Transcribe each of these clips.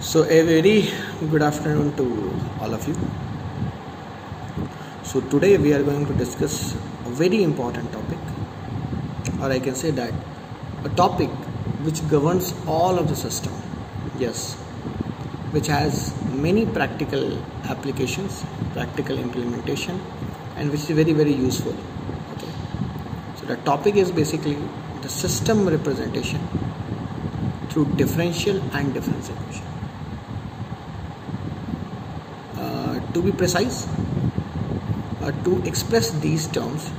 So a very good afternoon to all of you. So today we are going to discuss a very important topic, or I can say that a topic which governs all of the system. Yes, which has many practical applications, practical implementation, and which is very useful. Okay. So the topic is basically the system representation through differential and difference equation. To be precise, to express these terms,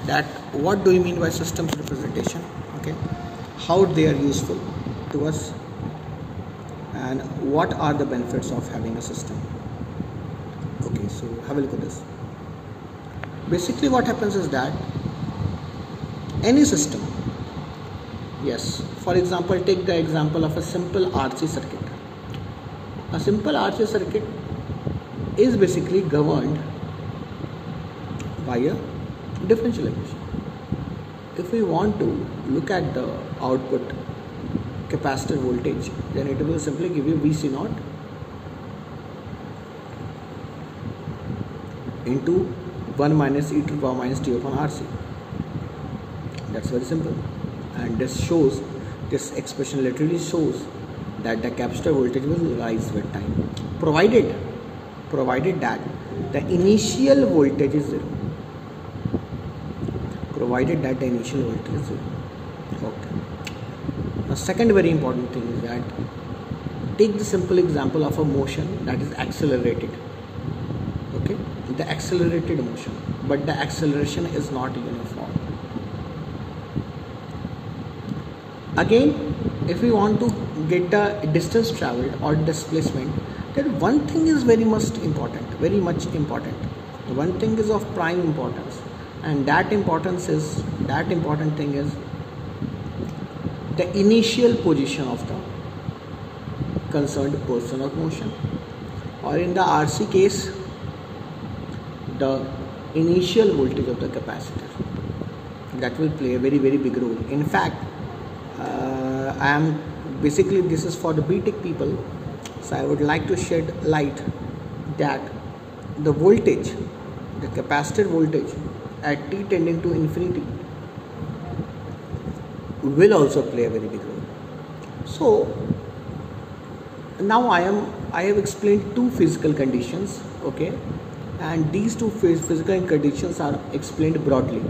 that what do you mean by systems representation, okay, how they are useful to us, and what are the benefits of having a system. Okay, so have a look at this. Basically what happens is that any system, yes, for example, take the example of a simple RC circuit. A simple RC circuit is basically governed by a differential equation. If we want to look at the output capacitor voltage, then it will simply give you Vc naught into 1 minus e to the power minus t upon RC. That's very simple, and this expression literally shows that the capacitor voltage will rise with time, provided that the initial voltage is 0. Provided that the initial voltage is 0. Okay. Now, second very important thing is that take the simple example of a motion that is accelerated. Okay, the accelerated motion, but the acceleration is not uniform. Again, if we want to get the distance traveled or displacement, then one thing is very much important. One thing is of prime importance, and that important thing is the initial position of the concerned person of motion, or in the RC case, the initial voltage of the capacitor. That will play a very big role. In fact, this is for the BTech people, so I would like to shed light that the voltage, the capacitor voltage at t tending to infinity will also play a very big role. So now I have explained two physical conditions, okay, and these two physical conditions are explained broadly.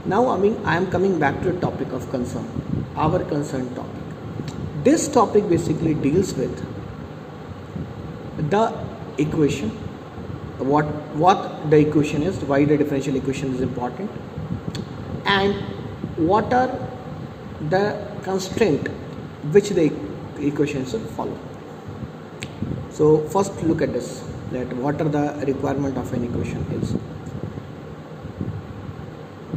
Now I am coming back to a topic of concern, our concern topic. This topic basically deals with the equation, what the equation is, why the differential equation is important, and what are the constraints which the equation should follow. So first look at this, that what are the requirement of an equation is.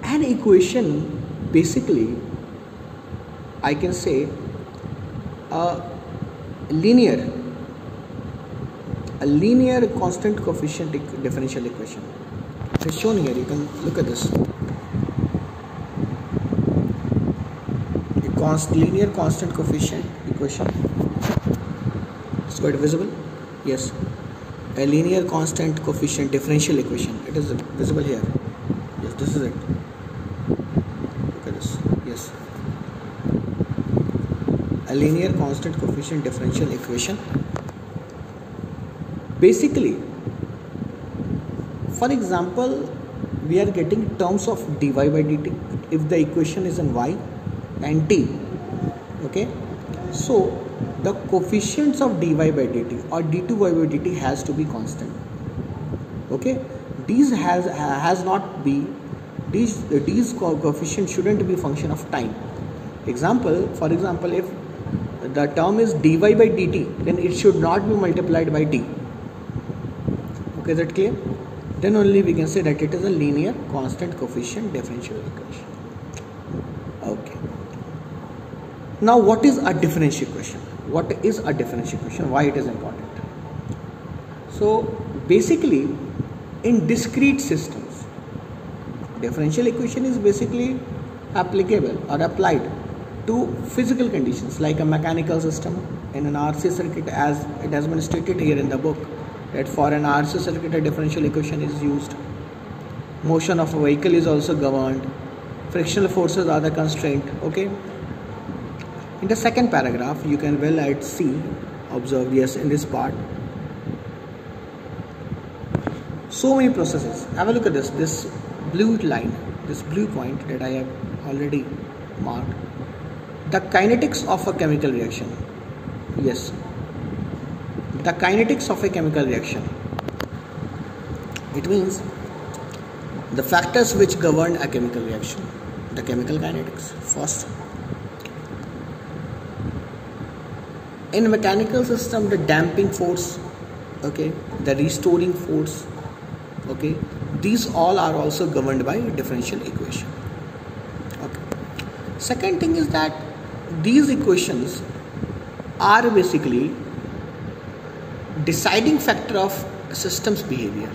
An equation basically, I can say, a linear constant coefficient differential equation. It is shown here. You can look at this. A linear constant coefficient equation. It's quite visible. Yes. A linear constant coefficient differential equation. It is visible here. Yes, this is it. Look at this. Yes. A linear constant coefficient differential equation. Basically, for example, we are getting terms of dy by dt if the equation is in y and t. Okay, so the coefficients of dy by dt or d2y by dt has to be constant. Okay, these coefficients shouldn't be function of time. For example, if the term is dy by dt, then it should not be multiplied by t. Okay, is that clear? Then only we can say that it is a linear constant coefficient differential equation. Okay. Now, what is a differential equation? What is a differential equation? Why it is important? So basically, in discrete systems, differential equation is basically applicable or applied to physical conditions like a mechanical system, in an RC circuit, as it has been stated here in the book, that for an RC circuit a differential equation is used. Motion of a vehicle is also governed. Frictional forces are the constraint. Okay. In the second paragraph, you can well at C observe, yes, in this part, so many processes. Have a look at this blue line, this blue point that I have already marked. The kinetics of a chemical reaction. Yes, the kinetics of a chemical reaction. It means the factors which govern a chemical reaction. The chemical kinetics first. In mechanical system, the damping force, okay, the restoring force, okay, these all are also governed by differential equation. Okay. Second thing is that these equations are basically deciding factor of a system's behavior.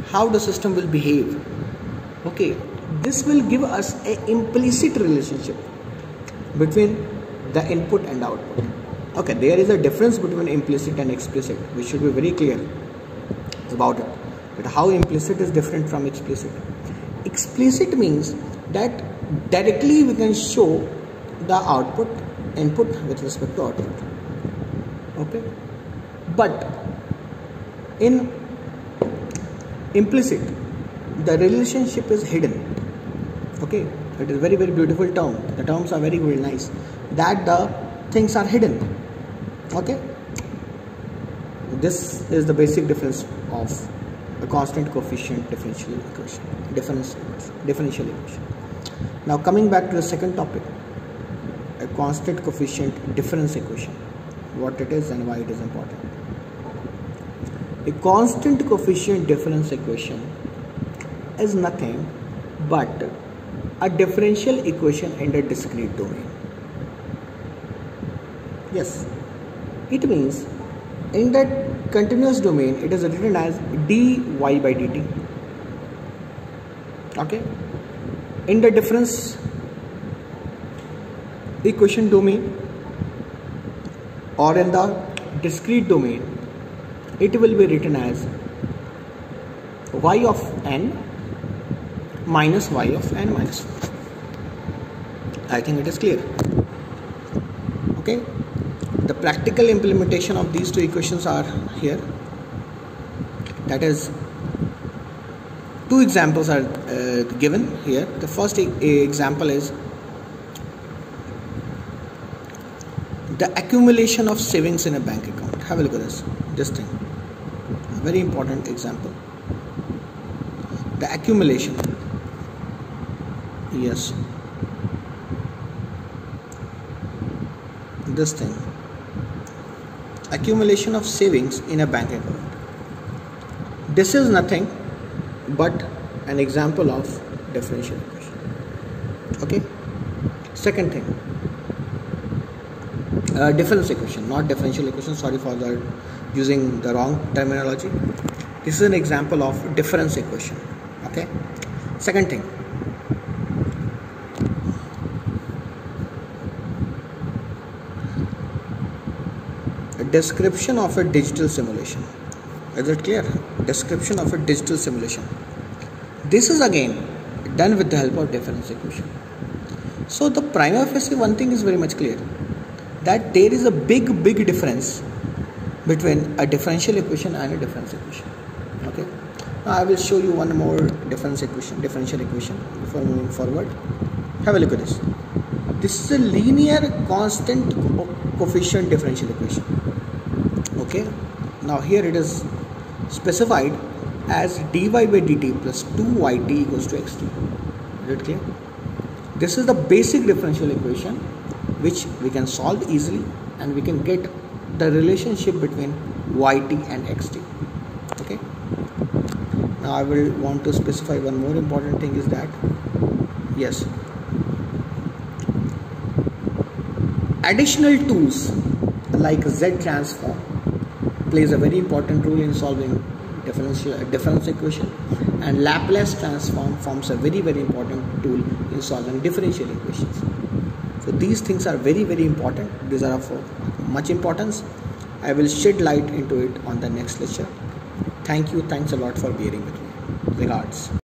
How the system will behave. Okay, this will give us an implicit relationship between the input and output. Okay, there is a difference between implicit and explicit. We should be very clear about it. But how implicit is different from explicit. Explicit means that directly we can show the input with respect to output. Okay, but in implicit, the relationship is hidden. Okay, it is very beautiful term. The terms are very nice. That the things are hidden. Okay, this is the basic difference of a constant coefficient differential equation. Differential equation. Now coming back to the second topic, a constant coefficient difference equation. What it is and why it is important. A constant coefficient difference equation is nothing but a differential equation in the discrete domain. Yes, it means in that continuous domain it is written as dy by dt. Okay, in the difference equation domain or in the discrete domain, it will be written as y of n minus y of n minus 1. I think it is clear. Okay, the practical implementation of these two equations are here. That is, two examples are given here. The first example is the accumulation of savings in a bank account. Have a look at this thing. Very important example. The accumulation. Yes. This thing. Accumulation of savings in a bank account. This is nothing but an example of differential equation. Okay. Second thing. Difference equation, not differential equation. Sorry for that, using the wrong terminology. This is an example of difference equation. Okay. Second thing. A description of a digital simulation. Is it clear? Description of a digital simulation. This is again done with the help of difference equation. So the prima facie one thing is very much clear, that there is a big difference between a differential equation and a difference equation. Okay. Now I will show you one more differential equation before moving forward. Have a look at this. This is a linear constant coefficient differential equation. Okay. Now here it is specified as dy by dt plus 2yt equals to xt. Is it clear? This is the basic differential equation which we can solve easily, and we can get the relationship between yt and xt. Okay. Now I will want to specify one more important thing is that, yes, additional tools like Z transform plays a very important role in solving difference equation, and Laplace transform forms a very important tool in solving differential equations. So these things are very important. These are of much importance. I will shed light into it on the next lecture. Thank you. Thanks a lot for bearing with me. Regards.